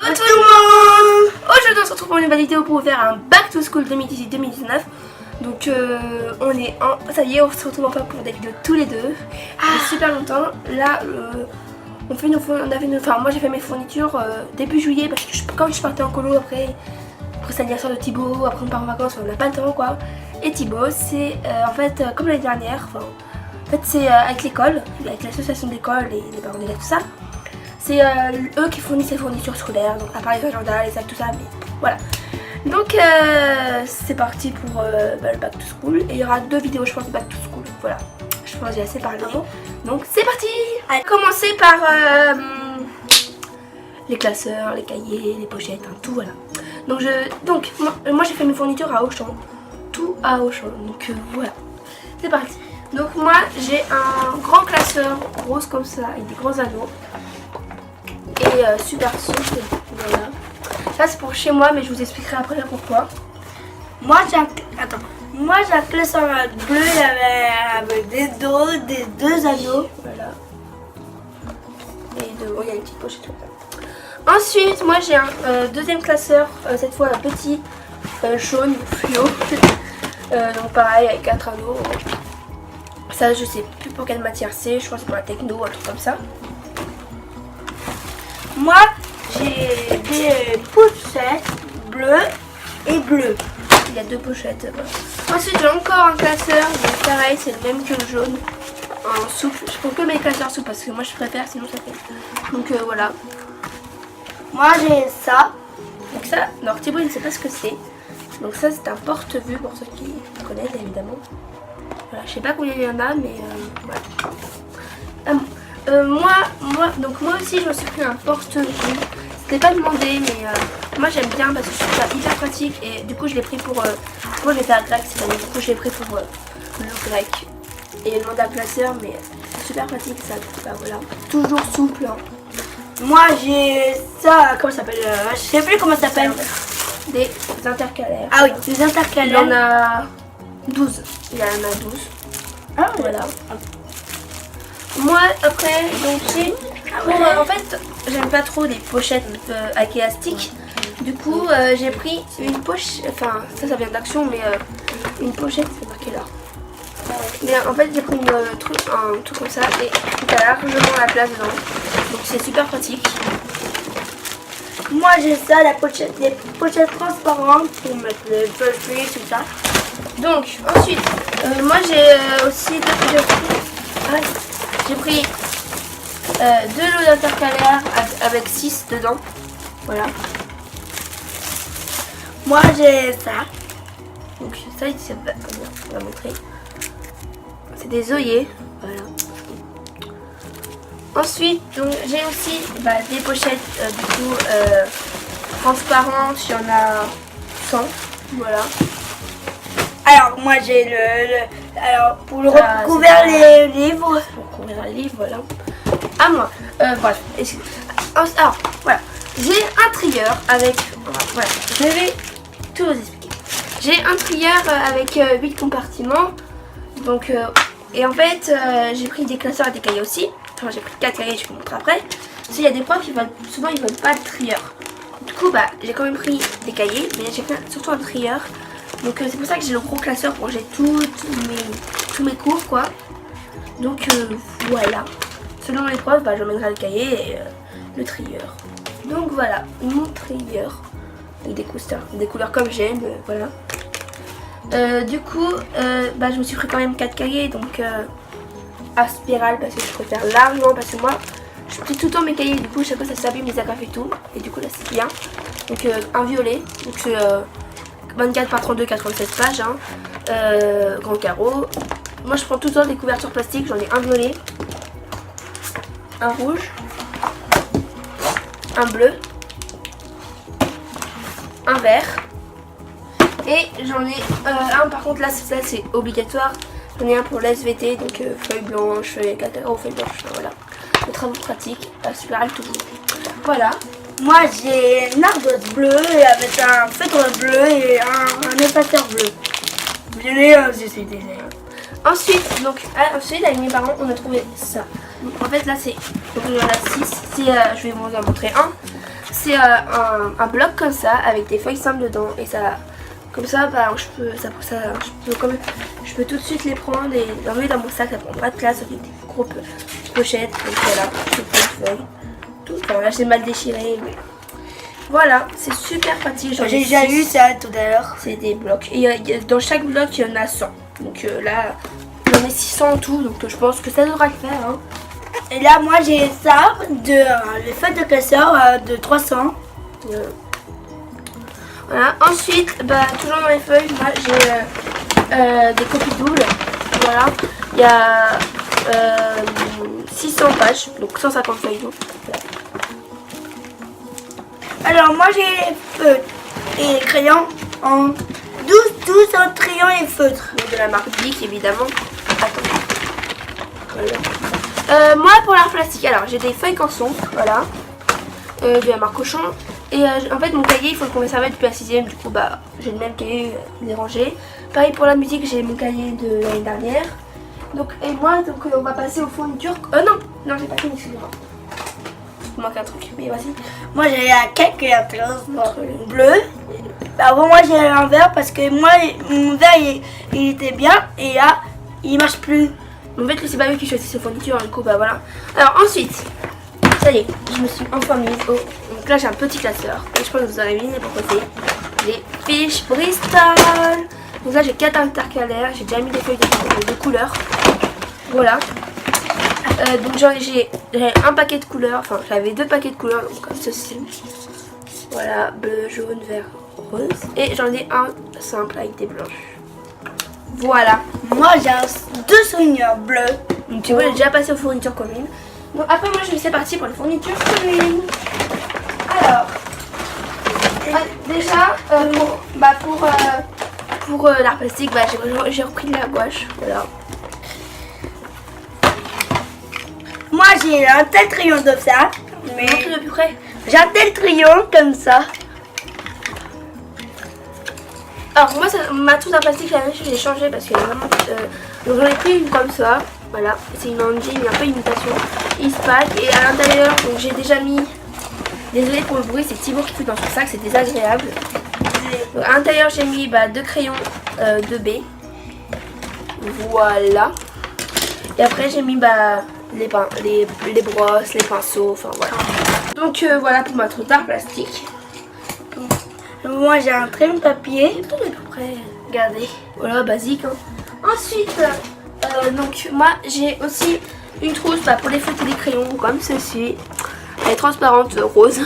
Bonjour tout le monde. Aujourd'hui on se retrouve pour une nouvelle vidéo pour vous faire un Back to School 2018-2019. Donc on est en... Ça y est, on se retrouve enfin pour des vidéos tous les deux. Depuis super longtemps. Là moi j'ai fait mes fournitures début juillet parce que quand je partais en colo après c'est l'anniversaire de Thibaut, après on part en vacances, on n'a pas le temps quoi. Et Thibaut c'est en fait comme l'année dernière, en fait c'est avec l'école, avec l'association d'école et les parents d'élèves tout ça. C'est eux qui fournissent les fournitures scolaires, donc à part les agendas, les sacs, tout ça, mais voilà. Donc c'est parti pour le Back to School. Et il y aura 2 vidéos je pense de Back to School, voilà. Je pense que j'ai assez parlé. Donc c'est parti. Allez, commencer par les classeurs, les cahiers, les pochettes, hein, tout voilà. Donc moi j'ai fait mes fournitures à Auchan, tout à Auchan, donc voilà. C'est parti. Donc moi j'ai un grand classeur rose comme ça, avec des grands anneaux. Et super souple, voilà. Ça c'est pour chez moi mais je vous expliquerai après pourquoi. Moi j'ai un classeur bleu avec des deux anneaux. Voilà. Et il y a une petite pochette comme ça. Ensuite moi j'ai un deuxième classeur, cette fois un petit jaune fluo. Donc pareil avec 4 anneaux. Ça je sais plus pour quelle matière c'est, je crois que c'est pour la techno, un truc comme ça. Moi j'ai des pochettes bleues et bleues. Il y a 2 pochettes. Ensuite j'ai encore un classeur, donc pareil c'est le même que le jaune. En souple, je prends que mes classeurs souples parce que moi je préfère sinon ça fait. Donc voilà. Moi j'ai ça. Donc ça, alors Thibaut il ne sait pas ce que c'est. Donc ça c'est un porte-vue pour ceux qui connaissent évidemment. Voilà, je sais pas combien il y en a mais voilà. Moi aussi je me suis pris un porte-vue. C'était pas demandé mais moi j'aime bien parce que je trouve ça hyper pratique et du coup je l'ai pris pour moi j'ai fait un grec cette année, du coup je l'ai pris pour le grec et le mandat classeur mais c'est super pratique ça, bah, voilà. Toujours souple hein. Moi j'ai ça, comment ça s'appelle, je sais plus comment ça s'appelle. Des intercalaires. Ah oui, des intercalaires. Il y en a 12. Il y en a 12. Ah voilà. Moi après donc j'ai en fait j'aime pas trop les pochettes avec élastique. Du coup j'ai pris une pochette, enfin ça vient d'Action mais une pochette c'est marqué là. Mais en fait j'ai pris un truc comme ça et il y a largement la place dedans. Donc c'est super pratique. Moi j'ai ça, les pochettes transparentes pour mettre le feuille tout ça. Donc ensuite moi j'ai aussi j'ai pris 2 lots d'intercalaires avec 6 dedans. Voilà. Moi j'ai ça. Donc ça on va montrer. C'est des œillets. Voilà. Ensuite donc j'ai aussi des pochettes du coup transparentes. Il y en a 100. Voilà. Alors moi j'ai alors pour le recouvrir les livres. Pour couvrir les livres, voilà. À moi. Bref. Alors voilà. J'ai un trieur avec. Voilà. Je vais tout vous expliquer. J'ai un trieur avec 8 compartiments. Donc et en fait j'ai pris des classeurs et des cahiers aussi. Enfin j'ai pris 4 cahiers, je vous montre après. Parce qu'il y a des profs qui veulent souvent ils veulent pas de trieur. Du coup j'ai quand même pris des cahiers, mais j'ai pris surtout un trieur. Donc c'est pour ça que j'ai le gros classeur pour ranger tous mes cours quoi. Donc voilà. Selon les profs, j'emmènerai le cahier et le trieur. Donc voilà, mon trieur. Avec des couleurs comme j'aime, voilà. Du coup, je me suis pris quand même 4 cahiers, donc à spirale parce que je préfère largement parce que moi je plie tout le temps mes cahiers, du coup chaque fois ça s'abîme les agrafes et tout. Et du coup là c'est bien. Donc un violet, donc c'est 24 par 32, 96 pages, hein. Grand carreau. Moi je prends tout le temps des couvertures plastiques, j'en ai un violet, un rouge, un bleu, un vert et j'en ai un par contre là c'est obligatoire, j'en ai un pour l'SVT donc feuille blanche, feuille cacao, feuille blanche, voilà, les travaux pratiques, spirale toujours. Voilà. Moi j'ai une ardoise bleue avec un feutre bleu et un effaceur bleu. Violet, j'essaie des airs. Ensuite, avec mes parents, on a trouvé ça. Donc, en fait, là, c'est. Donc, il y en a 6. Je vais vous en montrer un. c'est un bloc comme ça avec des feuilles simples dedans et ça, comme ça, bah, je peux tout de suite les prendre et les enlever dans mon sac. Ça prend pas de place avec des gros pochettes. Donc voilà, c'est plein de feuilles. Tout. Enfin, là j'ai mal déchiré, mais voilà, c'est super pratique. J'ai déjà eu ça tout à l'heure. C'est des blocs. Et dans chaque bloc, il y en a 100. Donc là, j'en ai 600 en tout. Donc je pense que ça devra le faire. Hein. Et là, moi, j'ai ça, les feuilles de classeur de 300. Voilà. Ensuite, bah, toujours dans les feuilles, moi, j'ai des copies doubles. Voilà. Il y a 600 pages, donc 150 feuilles doubles. Voilà. Alors, moi, j'ai les feutres et les crayons en 12 en crayon et feutre. De la marque Bic, évidemment. Attends. Voilà. Moi, pour l'art plastique, alors j'ai des feuilles canson, voilà, de la marque Cochon. Et en fait, mon cahier, il faut qu'on le serve depuis la 6ème. Du coup, bah, j'ai le même cahier, il est rangé. Pareil pour la musique, j'ai mon cahier de l'année dernière. Donc, et moi, donc, on va passer aux fournitures. Non, j'ai pas fini, excusez-moi. Il manque un truc, mais vas-y. Moi, j'ai un cake et un bleu. Avant, moi, j'ai un verre parce que moi, mon verre, il était bien. Et là, il marche plus. En fait, c'est pas lui qui choisit ses fournitures, du coup, bah voilà. Alors, ensuite, ça y est, je me suis enfin mise au... Donc là, j'ai un petit classeur. Et je pense que vous aurez deviné pourquoi c'est les fiches Bristol. Donc là, j'ai 4 intercalaires. J'ai déjà mis des feuilles de couleurs. Voilà. Donc j'ai un paquet de couleurs. Enfin, j'avais 2 paquets de couleurs. Donc comme ceci. Voilà, bleu, jaune, vert, rose. Et j'en ai un simple avec des blanches. Voilà. Moi, j'ai 2 souvenirs bleus. Donc tu vois, j'ai déjà passé aux fournitures communes. Donc après, moi, c'est parti pour les fournitures communes. Alors, déjà, pour l'art plastique, bah, j'ai repris de la gouache. Voilà. Moi, j'ai un tel crayon de ça. Mais montre de plus près. J'ai un tel crayon comme ça. Alors moi, ma trousse en plastique, la même chose, j'ai changé parce que vraiment... donc j'en ai pris une comme ça, voilà, c'est une engine, un peu imitation, Eastpak, et à l'intérieur, donc j'ai déjà mis, désolé pour le bruit, c'est Thibaut qui fait dans son sac, c'est désagréable. Donc à l'intérieur, j'ai mis 2 crayons 2B, voilà, et après j'ai mis les brosses, les pinceaux, enfin voilà. Donc voilà pour ma trousse d'art plastique. Moi, j'ai un crayon de papier. Tout est tout près. Regardez. Voilà, basique. Hein. Ensuite, donc moi, j'ai aussi une trousse pour les feutres et les crayons, comme ceci. Elle est transparente, rose.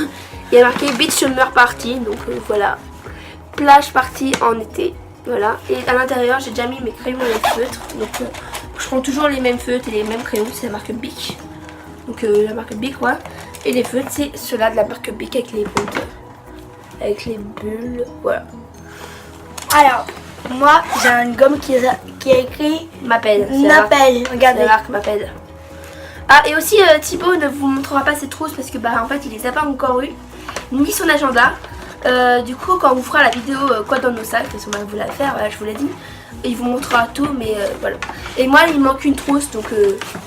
Il y a marqué Beach Summer Party, donc voilà. Plage party en été. Voilà. Et à l'intérieur, j'ai déjà mis mes crayons et les feutres. Donc je prends toujours les mêmes feutres et les mêmes crayons. C'est la marque Bic. Donc la marque Bic, ouais. Et les feutres, c'est ceux-là de la marque Bic avec les pointes. Avec les bulles, voilà. Alors, moi, j'ai une gomme qui a écrit M'appelle. Regardez. La marque M'appelle. Ah, et aussi Thibaut ne vous montrera pas ses trousses parce que en fait il les a pas encore eu, ni son agenda. Du coup, quand on vous fera la vidéo quoi dans nos sacs, parce qu'on va vous la faire, voilà, je vous l'ai dit, il vous montrera tout, mais voilà. Et moi, il manque une trousse, donc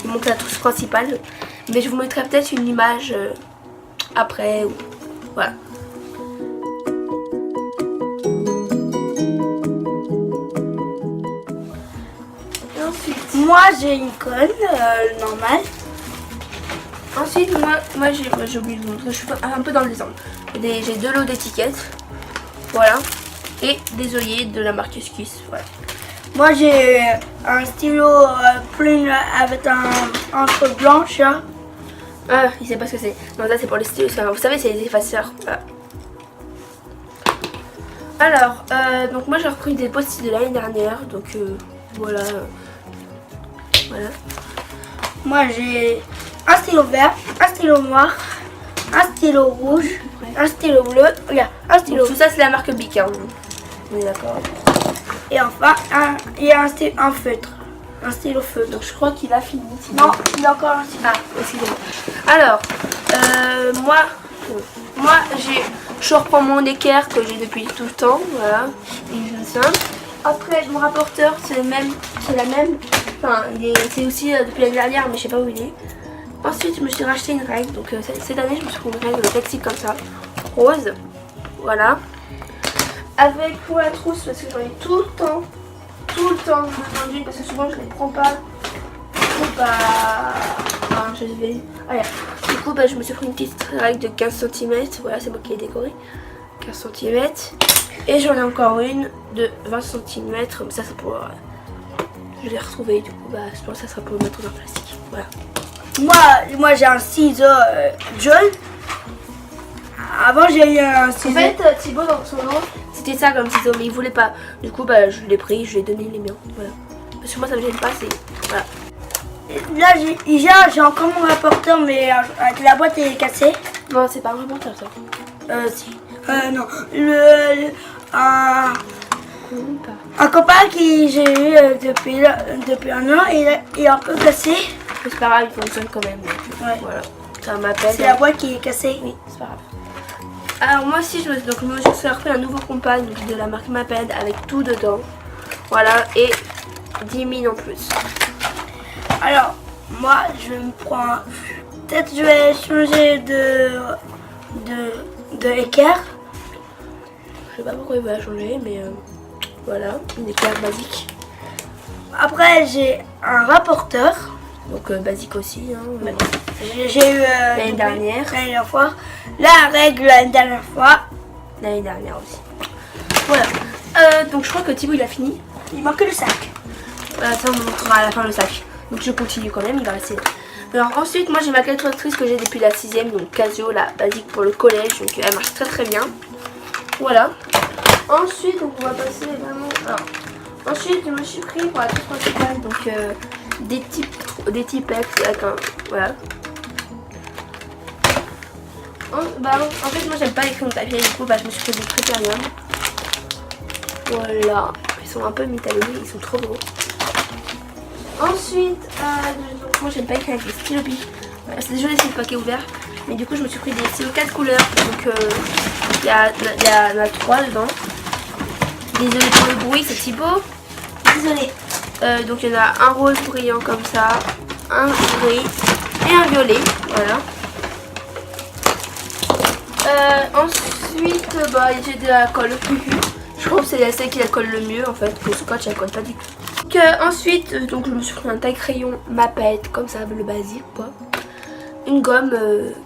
il manque la trousse principale, mais je vous mettrai peut-être une image après, voilà. Moi, j'ai une conne normale. Ensuite, moi j'ai oublié de vous montrer, je suis un peu dans le désordre. J'ai 2 lots d'étiquettes, voilà, et des œillets de la marque Esquisse, voilà. Moi, j'ai un stylo plume avec un encre blanche. Hein. Ah, il sait pas ce que c'est. Non, ça c'est pour les stylos, vous savez, c'est les effaceurs, voilà. Alors, donc moi j'ai repris des post-it de l'année dernière, donc voilà. Voilà. Moi, j'ai un stylo vert, un stylo noir, un stylo rouge, un stylo bleu, regarde, un stylo. Donc, tout ça c'est la marque Bic, hein. On est d'accord. Et enfin, il y a un feutre, un stylo feutre. Donc je crois qu'il a fini. Non, il y a encore un stylo. Ah, excusez-moi. Alors, moi je reprends mon équerre que j'ai depuis tout le temps, voilà, une simple. Après mon rapporteur c'est la même, enfin c'est aussi depuis l'année dernière mais je sais pas où il est. Ensuite je me suis racheté une règle, donc cette année je me suis pris une règle de plastique comme ça. rose. Voilà. Avec pour la trousse, parce que j'en ai tout le temps besoin d'une, parce que souvent je les prends pas. Je vais. Ah, yeah. Du coup, je me suis pris une petite règle de 15 cm. Voilà, c'est moi qui l'ai décorée. 15 cm. Et j'en ai encore une de 20 cm. Mais ça, c'est pour. Je l'ai retrouvée. Du coup, je pense que ça sera pour le mettre dans le plastique. Voilà. Moi j'ai un ciseau jaune. Avant j'ai eu un ciseau. En fait, Thibaut dans son nom, c'était ça comme ciseau, mais il voulait pas. Du coup, je l'ai pris, je lui ai donné les miens. Voilà. Parce que moi, ça me gêne pas, c'est. Voilà. Là j'ai encore mon rapporteur, mais la boîte est cassée. Non, c'est pas un rapporteur ça. Si. Non. Un copain qui j'ai eu depuis un an, il est un peu cassé. C'est pas grave, il fonctionne quand même. Ouais. Voilà. Ça m'appelle. C'est la boîte qui est cassée. Oui, c'est pas grave. Alors moi aussi, je me suis refait un nouveau compas de la marque Maped avec tout dedans. Voilà, et 10 000 en plus. Alors, moi, je me prends. Peut-être je vais changer de équerre. Je sais pas pourquoi il va la changer, mais voilà, une équerre basique. Après, j'ai un rapporteur. Donc basique aussi. Hein. J'ai eu l'année dernière. L'année fois. La règle l'année dernière fois. L'année dernière aussi. Voilà. Donc je crois que Thibaut il a fini. Il manque le sac. Ça on vous montrera à la fin le sac. Donc je continue quand même, il va rester. Alors ensuite, moi j'ai ma calculatrice que j'ai depuis la 6ème, donc Casio, la basique pour le collège, donc elle marche très très bien. Voilà. Ensuite, donc on va passer vraiment. Alors, ensuite, je me suis pris pour la trousse principale, donc des typex avec un. Voilà. En fait, moi j'aime pas les crayons de papier, du coup, je me suis pris des Criterion. Voilà. Ils sont un peu métallisés, ils sont trop beaux. Ensuite, donc moi j'aime pas écrire avec les stylos billes. C'est désolé si le paquet est ouvert. Mais du coup je me suis pris des stylos 4 couleurs. Donc il y en a 3 dedans. Désolé pour le bruit, c'est Thibaut. Désolé. Donc il y en a un rose brillant comme ça, un gris et un violet. Voilà. Ensuite, j'ai de la colle. Je trouve que c'est celle qui la colle le mieux en fait. Le scotch elle colle pas du tout. Ensuite, donc je me suis pris un taille crayon Maped comme ça, le basique quoi. Une gomme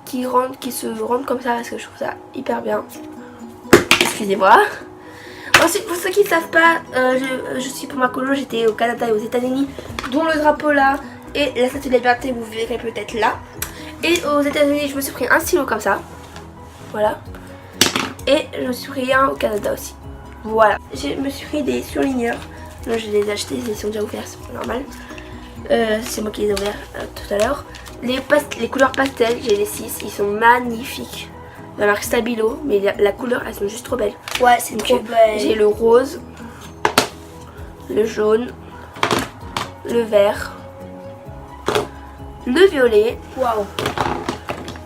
qui se rentre comme ça parce que je trouve ça hyper bien. Excusez-moi. Ensuite, pour ceux qui ne savent pas, je suis pour ma colo, j'étais au Canada et aux États-Unis, dont le drapeau là et la statue de la liberté, vous verrez peut-être là. Et aux États-Unis, je me suis pris un stylo comme ça. Voilà. Et je me suis pris un au Canada aussi. Voilà. Je me suis pris des surligneurs. Là, je les ai achetés, ils sont déjà ouverts, c'est pas normal. C'est moi qui les ai ouverts tout à l'heure. Les couleurs pastel, j'ai les 6, ils sont magnifiques. La marque Stabilo, mais la couleur, elles sont juste trop belles. Ouais, c'est trop belle. J'ai le rose, le jaune, le vert, le violet, waouh,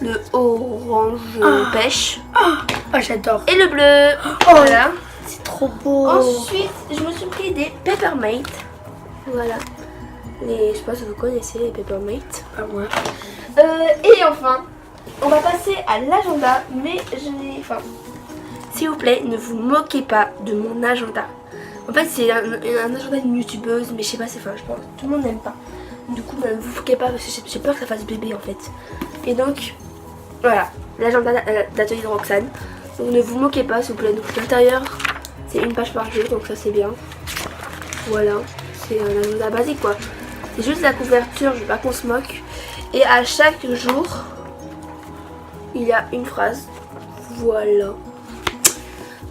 le orange pêche. Oh, j'adore. Et le bleu. Oh, voilà. C'est trop beau. Ensuite, je me suis pris des Peppermint. Voilà. Je sais pas si vous connaissez les Peppermint. Ah ouais. Et enfin, on va passer à l'agenda. Mais enfin, s'il vous plaît, ne vous moquez pas de mon agenda. En fait, c'est un agenda d'une youtubeuse, mais je sais pas, je pense tout le monde n'aime pas. Du coup, ne vous moquez pas parce que j'ai peur que ça fasse bébé en fait. Et donc, voilà, l'agenda d'atelier de Roxane. Donc ne vous moquez pas s'il vous plaît. Donc l'intérieur, c'est une page par jour, donc ça c'est bien. Voilà, c'est un agenda basique quoi. C'est juste la couverture, je veux pas qu'on se moque. Et à chaque jour, il y a une phrase. Voilà.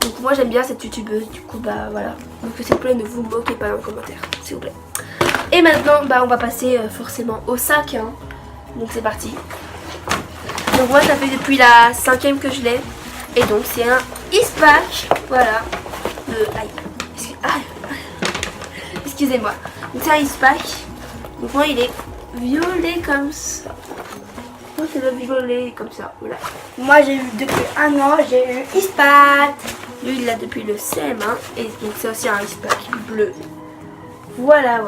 Donc moi j'aime bien cette youtubeuse, du coup voilà. Donc s'il vous plaît, ne vous moquez pas dans le commentaire, s'il vous plaît. Et maintenant, on va passer forcément au sac. Hein. Donc c'est parti. Donc moi ça fait depuis la 5ème que je l'ai. Et donc c'est un Eastpak. Voilà. Excusez-moi. Donc c'est un Eastpak. Donc moi il est violet comme ça. Moi c'est le violet comme ça. Voilà. Moi j'ai eu depuis un an, j'ai eu Eastpak. Lui il l'a depuis le CM1. Et donc c'est aussi un Eastpak bleu. Voilà.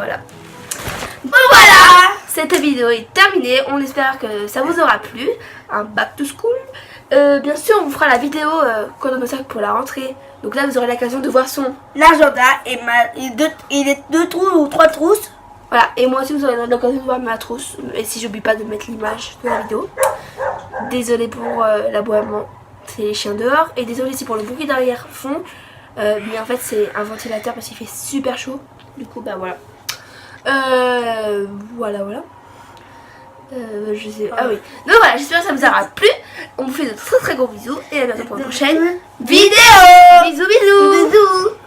Bon voilà, cette vidéo est terminée. On espère que ça vous aura plu. Un back to school. Bien sûr, on vous fera la vidéo quand on sac pour la rentrée. Donc là, vous aurez l'occasion de voir son l'agenda et les 2 trous ou 3 trousses. Voilà, et moi aussi vous aurez l'occasion de voir ma trousse. Et si j'oublie pas de mettre l'image de la vidéo. Désolée pour l'aboiement, c'est les chiens dehors. Et désolée aussi pour le bruit derrière fond. Mais en fait c'est un ventilateur parce qu'il fait super chaud. Du coup bah voilà. Voilà. Je sais. Ah oui. Donc voilà, j'espère que ça vous aura plu. On vous fait de très très gros bisous. Et à bientôt pour une prochaine vidéo. Bisous. Bisous.